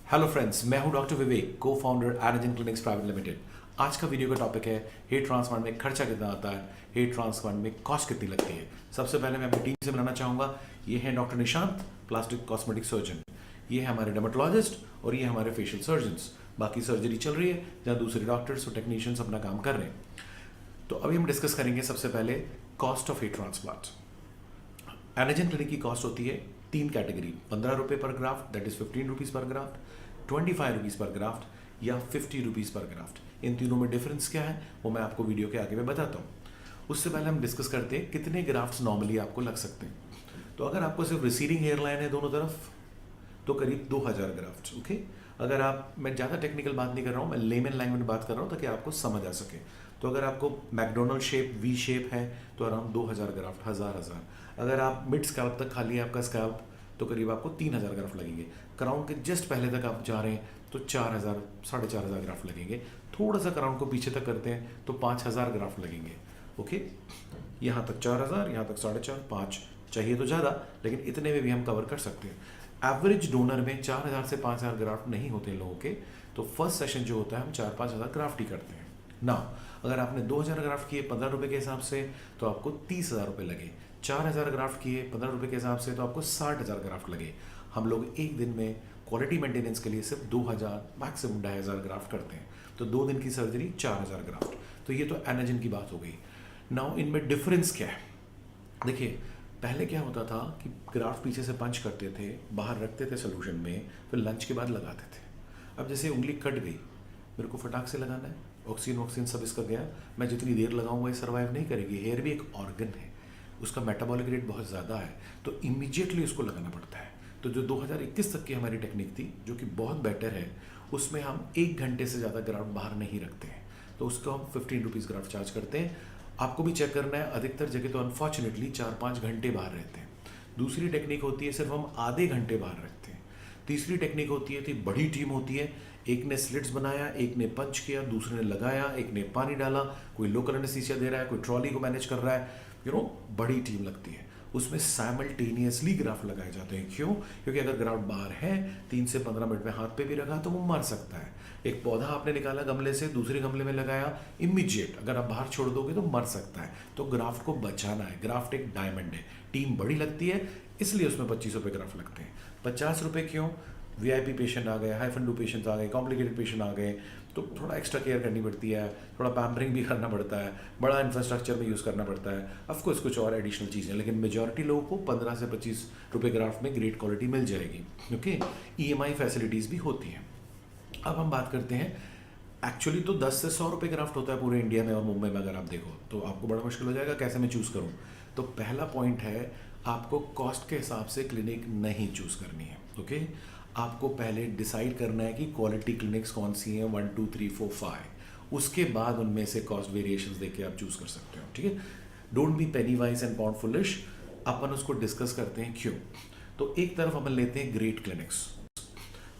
Hello friends, मैं हूं doctor विवेक, को फाउंडर एनर्जिन क्लिनिक्स प्राइवेट लिमिटेड। आज का वीडियो का टॉपिक है हेयर ट्रांसप्लांट में खर्चा कितना आता है, हेयर ट्रांसप्लांट में कॉस्ट कितनी लगती है। सबसे पहले मैं अपनी टीम से मिलाना चाहूँगा। ये है doctor Nishant, plastic cosmetic surgeon. ये है हमारे डर्मेटोलॉजिस्ट और ये हमारे फेशियल सर्जन्स। बाकी सर्जरी चल रही है जहाँ दूसरे डॉक्टर्स और टेक्नीशियंस अपना काम कर रहे हैं। तो अभी हम डिस्कस करेंगे सबसे पहले कॉस्ट ऑफ हेयर ट्रांसप्लांट। एनर्जिन क्लिनिक की कॉस्ट होती है तीन कैटेगरी: 15 रुपये per graft, that is 15 rupees per graft, 25 rupees per graft या 50 रुपीज़ पर ग्राफ्ट। इन तीनों में डिफरेंस क्या है वो मैं आपको वीडियो के आगे में बताता हूँ। उससे पहले हम डिस्कस करते हैं कितने ग्राफ्ट्स नॉर्मली आपको लग सकते हैं। तो अगर आपको सिर्फ रिसीडिंग हेयर लाइन है दोनों तरफ तो करीब 2000 ग्राफ्ट्स। ओके, अगर आप, मैं ज़्यादा टेक्निकल बात नहीं कर रहा हूँ, मैं लेमन लैंग्वेज में बात कर रहा हूँ ताकि आपको समझ आ सके। तो अगर आपको मैकडोनल्ड शेप वी शेप है तो अराउंड 2000 ग्राफ्ट, हज़ार। अगर आप मिड स्कैल्प तक खाली है आपका स्कैल्प तो करीब आपको 3000 ग्राफ्ट लगेंगे। क्राउन के जस्ट पहले तक आप जा रहे हैं तो 4000, 4500 ग्राफ्ट लगेंगे। थोड़ा सा क्राउन को पीछे तक करते हैं तो 5000 ग्राफ्ट लगेंगे। ओके, यहाँ तक 4000, यहाँ तक 4500, 5 चाहिए तो ज़्यादा, लेकिन इतने में भी हम कवर कर सकते हैं। एवरेज डोनर में 4000 से 5000 ग्राफ्ट नहीं होते लोगों के, तो फर्स्ट सेशन जो होता है हम 4-5 हज़ार ग्राफ्ट ही करते हैं ना। अगर आपने 2000 ग्राफ्ट किए 15 रुपये के हिसाब से तो आपको 30,000 रुपये लगे। 4000 ग्राफ्ट किए 15 रुपये के हिसाब से तो आपको 60,000 ग्राफ्ट लगे। हम लोग एक दिन में क्वालिटी मेंटेनेंस के लिए सिर्फ 2000, मैक्सिमम 2500 ग्राफ्ट करते हैं। तो 2 दिन की सर्जरी 4000 ग्राफ्ट। तो ये तो एनर्जिन की बात हो गई। नाउ इनमें डिफरेंस क्या है? देखिए, पहले क्या होता था कि ग्राफ्ट पीछे से पंच करते थे, बाहर रखते थे सोल्यूशन में, फिर लंच के बाद लगाते थे। अब जैसे उंगली कट गई, मेरे को फटाक से लगाना है, ऑक्सीजन सब इसका गया, मैं जितनी देर लगाऊंगा ये सर्वाइव नहीं करेगी। हेयर भी एक ऑर्गन है, उसका मेटाबॉलिक रेट बहुत ज़्यादा है, तो इमीडिएटली उसको लगाना पड़ता है। तो जो 2021 तक की हमारी टेक्निक थी जो कि बहुत बेटर है, उसमें हम 1 घंटे से ज़्यादा ग्राफ्ट बाहर नहीं रखते हैं, तो उसको हम 15 रुपीज़ ग्राफ्ट चार्ज करते हैं। आपको भी चेक करना है, अधिकतर जगह तो अनफॉर्चुनेटली 4-5 घंटे बाहर रहते हैं। दूसरी टेक्निक होती है सिर्फ हम आधे घंटे बाहर रखते हैं। तीसरी टेक्निक होती है, थी बड़ी टीम होती है, एक ने स्लिट्स बनाया, एक ने पंच किया, दूसरे ने लगाया, एक ने पानी डाला, कोई लोकल एनेस्थीसिया दे रहा है, कोई ट्रॉली को मैनेज कर रहा है, बड़ी टीम लगती है। उसमें साइमल्टेनियसली ग्राफ्ट लगाए जाते हैं। क्यों? क्योंकि अगर ग्राफ्ट बाहर है 3 से 15 मिनट में हाथ पे भी रखा तो वो मर सकता है। एक पौधा आपने निकाला गमले से, दूसरे गमले में लगाया, इमीडिएट अगर आप बाहर छोड़ दोगे तो मर सकता है। तो ग्राफ्ट को बचाना है। ग्राफ्ट एक डायमंड है, टीम बड़ी लगती है, इसलिए उसमें 25 रुपये ग्राफ्ट लगते हैं। 50 रुपये क्यों? वीआईपी पेशेंट आ गए, हाइफन 2 पेशेंट्स आ गए, कॉम्प्लिकेटेड पेशेंट आ गए, तो थोड़ा एक्स्ट्रा केयर करनी पड़ती है, थोड़ा पैम्परिंग भी करना पड़ता है, बड़ा इंफ्रास्ट्रक्चर में यूज़ करना पड़ता है, ऑफकोर्स कुछ और एडिशनल चीज़ें। लेकिन मेजॉरिटी लोगों को 15 से 25 रुपये ग्राफ्ट में ग्रेट क्वालिटी मिल जाएगी। ओके, ईएमआई फैसिलिटीज़ भी होती हैं। अब हम बात करते हैं, एक्चुअली तो 10 से 100 रुपये ग्राफ्ट होता है पूरे इंडिया में और मुंबई में। अगर आप देखो तो आपको बड़ा मुश्किल हो जाएगा कैसे मैं चूज़ करूँ। तो पहला पॉइंट है, आपको कॉस्ट के हिसाब से क्लिनिक नहीं चूज़ करनी है। ओके, आपको पहले डिसाइड करना है कि क्वालिटी क्लिनिक्स कौन सी हैं, 1 2 3 4 5। उसके बाद उनमें से कॉस्ट वेरिएशंस देके आप चूज़ कर सकते हो। ठीक है, don't be penny wise and pound foolish. अपन उसको डिस्कस करते हैं क्यों। तो एक तरफ अपन लेते हैं ग्रेट क्लिनिक्स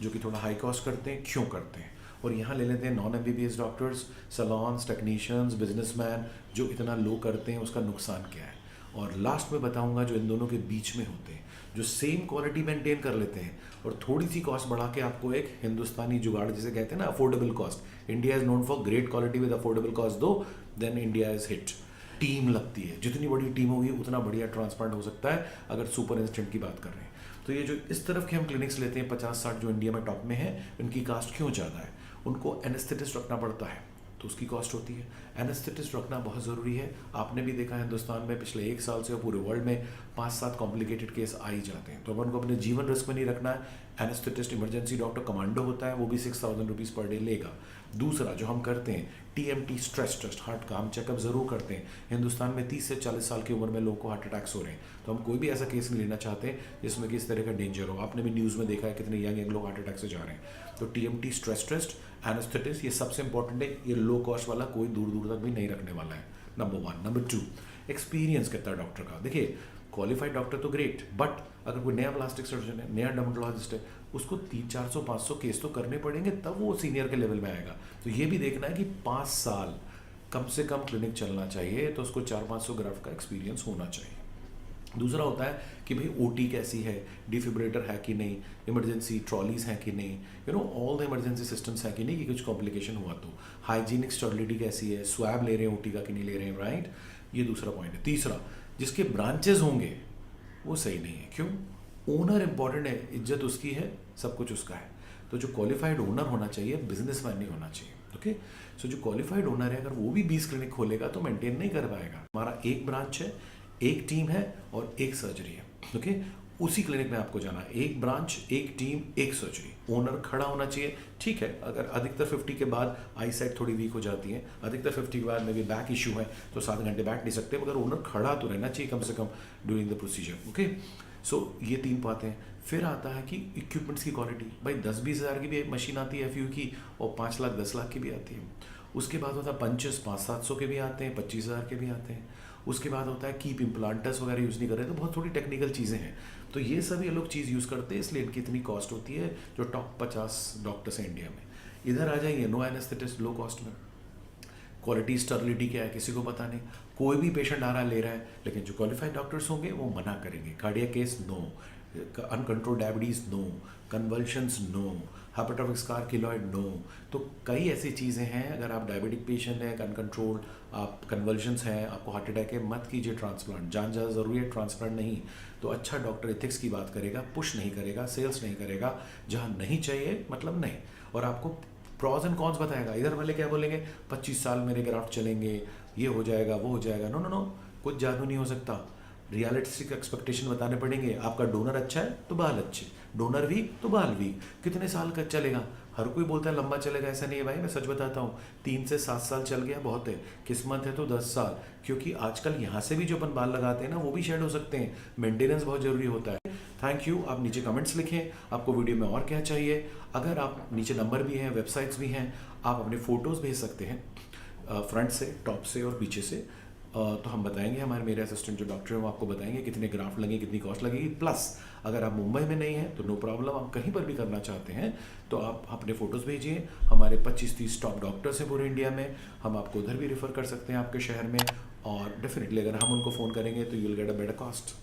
जो कि थोड़ा हाई कॉस्ट करते हैं। क्यों करते हैं? और यहाँ ले लेते हैं non MBBS doctors, salons, technicians, businessman जो इतना लो करते हैं, उसका नुकसान क्या है। और लास्ट में बताऊंगा जो इन दोनों के बीच में होते हैं, जो सेम क्वालिटी मेंटेन कर लेते हैं और थोड़ी सी कॉस्ट बढ़ा के आपको एक हिंदुस्तानी जुगाड़ जिसे कहते हैं ना, affordable cost. India is known for great quality with affordable cost, though then India is hit. टीम लगती है, जितनी बड़ी टीम होगी उतना बढ़िया ट्रांसप्लांट हो सकता है अगर सुपर इंस्टेंट की बात कर रहे हैं। तो ये जो इस तरफ के हम क्लिनिक्स लेते हैं 50-60 जो इंडिया में टॉप में है, इनकी कॉस्ट क्यों ज़्यादा है? उनको एनेस्थेटिस्ट रखना पड़ता है तो उसकी कॉस्ट होती है। एनेस्थेटिस्ट रखना बहुत ज़रूरी है। आपने भी देखा हिंदुस्तान में पिछले 1 साल से और पूरे वर्ल्ड में 5-7 कॉम्प्लिकेटेड केस आ ही जाते हैं। तो अपन को अपने जीवन रिस्क में नहीं रखना है। एनेस्थेटिस्ट इमरजेंसी डॉक्टर कमांडो होता है, वो भी 6000 रुपीज़ पर डे लेगा। दूसरा जो हम करते हैं टीएमटी स्ट्रेस टेस्ट, हार्ट का हम चेकअप ज़रूर करते हैं। हिंदुस्तान में 30 से 40 साल की उम्र में लोगों को हार्ट अटैक्स हो रहे हैं, तो हम कोई भी ऐसा केस नहीं लेना चाहते जिसमें कि इस तरह का डेंजर हो। आपने भी न्यूज़ में देखा है कितने यंग लोग हार्ट अटैक से जा रहे हैं। तो टीएमटी स्ट्रेस टेस्ट, एनेस्थेटिस्ट, ये सबसे इंपॉर्टेंट है। ये लो कॉस्ट वाला कोई दूर दूर तक भी नहीं रखने वाला है, नंबर 1। नंबर 2, एक्सपीरियंस कितना है डॉक्टर का। देखिए, क्वालिफाइड डॉक्टर तो ग्रेट, बट अगर कोई नया प्लास्टिक सर्जन है, नया डर्मेटोलॉजिस्ट है, उसको 300-400-500 केस तो करने पड़ेंगे तब वो सीनियर के लेवल में आएगा। तो ये भी देखना है कि 5 साल कम से कम क्लिनिक चलना चाहिए, तो उसको 400-500 ग्राफ्ट का एक्सपीरियंस होना चाहिए। दूसरा होता है कि भाई ओटी कैसी है, डिफिब्रिलेटर है कि नहीं, इमरजेंसी ट्रॉलीज हैं कि नहीं, ऑल द इमरजेंसी सिस्टम्स हैं कि नहीं, कि कुछ कॉम्प्लिकेशन हुआ तो हाइजीनिक स्टेबिलिटी कैसी है, स्वैब ले रहे हैं ओटी का कि नहीं ले रहे हैं, राइट। ये दूसरा पॉइंट है। तीसरा, जिसके ब्रांचेस होंगे वो सही नहीं है। क्यों? ओनर इंपॉर्टेंट है, इज्जत उसकी है, सब कुछ उसका है। तो जो क्वालिफाइड ओनर होना चाहिए, बिजनेसमैन नहीं होना चाहिए। ओके, सो जो क्वालिफाइड ओनर है अगर वो भी 20 क्लिनिक खोलेगा तो मेंटेन नहीं कर पाएगा। हमारा एक ब्रांच है, एक टीम है और एक सर्जरी है। ओके, उसी क्लिनिक में आपको जाना, एक ब्रांच, एक टीम, एक सर्जरी। ओनर खड़ा होना चाहिए। ठीक है, अगर अधिकतर 50 के बाद आई साइट थोड़ी वीक हो जाती है, अधिकतर 50 के बाद में भी बैक इशू है तो 7 घंटे बैठ नहीं सकते, मगर ओनर खड़ा तो रहना चाहिए कम से कम during the procedure. Okay, so ये 3 बातें। फिर आता है कि इक्विपमेंट्स की क्वालिटी। भाई 10-20 हज़ार की भी मशीन आती है FU की, और 5 लाख 10 लाख की भी आती है। उसके बाद होता है पंचेस, 500-700 के भी आते हैं, 25,000 के भी आते हैं। उसके बाद होता है कीप इम्प्लांटर्स वगैरह यूज़ नहीं कर रहे, तो बहुत थोड़ी टेक्निकल चीज़ें हैं। तो ये सभी ये लोग चीज़ यूज़ करते हैं, इसलिए इनकी इतनी कॉस्ट होती है। जो टॉप 50 डॉक्टर्स हैं इंडिया में, इधर आ जाइए, नो एनेस्थेटिस्ट, लो कॉस्ट में। क्वालिटी स्टर्लिटी क्या है किसी को पता नहीं, कोई भी पेशेंट आ रहा है ले रहा है, लेकिन जो क्वालिफाइड डॉक्टर्स होंगे वो मना करेंगे। Cardiac case no, uncontrolled diabetes no, convulsions no, hypertrophic scar keloid no. तो कई ऐसी चीज़ें हैं, अगर आप डायबिटिक पेशेंट हैं, अनकंट्रोल्ड, आप कन्वल्शंस हैं, आपको हार्ट अटैक है, मत कीजिए ट्रांसप्लांट। जान ज़्यादा ज़रूरी है, ट्रांसप्लांट नहीं। तो अच्छा डॉक्टर एथिक्स की बात करेगा, पुश नहीं करेगा, सेल्स नहीं करेगा, जहाँ नहीं चाहिए मतलब नहीं, और आपको प्रॉज एंड कॉन्स बताएगा। इधर वाले क्या बोलेंगे, 25 साल मेरे ग्राफ्ट चलेंगे, ये हो जाएगा, वो हो जाएगा। नो नो नो, कुछ जादू नहीं हो सकता। रियलिस्टिक एक्सपेक्टेशन बताने पड़ेंगे। आपका डोनर अच्छा है तो बाल अच्छे, डोनर वीक तो बाल वीक। कितने साल का चलेगा? हर कोई बोलता है लंबा चलेगा, ऐसा नहीं है भाई। मैं सच बताता हूँ, 3 से 7 साल चल गया बहुत है, किस्मत है तो 10 साल। क्योंकि आजकल यहाँ से भी जो अपन बाल लगाते हैं ना, वो भी शेड हो सकते हैं। मेंटेनेंस बहुत जरूरी होता है। Thank you. आप नीचे कमेंट्स लिखें, आपको वीडियो में और क्या चाहिए। अगर आप नीचे नंबर भी हैं, वेबसाइट्स भी हैं, आप अपने फ़ोटोज़ भेज सकते हैं, फ्रंट से, टॉप से और पीछे से। तो हम बताएंगे, मेरे असिस्टेंट जो डॉक्टर हैं वो आपको बताएंगे कितने ग्राफ्ट लगेंगे, कितनी कॉस्ट लगेगी। प्लस अगर आप मुंबई में नहीं हैं तो नो प्रॉब्लम, आप कहीं पर भी करना चाहते हैं तो आप अपने फ़ोटोज़ भेजिए। हमारे 25-30 टॉप डॉक्टर्स हैं पूरे इंडिया में, हम आपको उधर भी रेफ़र कर सकते हैं आपके शहर में। और डेफिनेटली अगर हम उनको फ़ोन करेंगे तो you will get a better cost.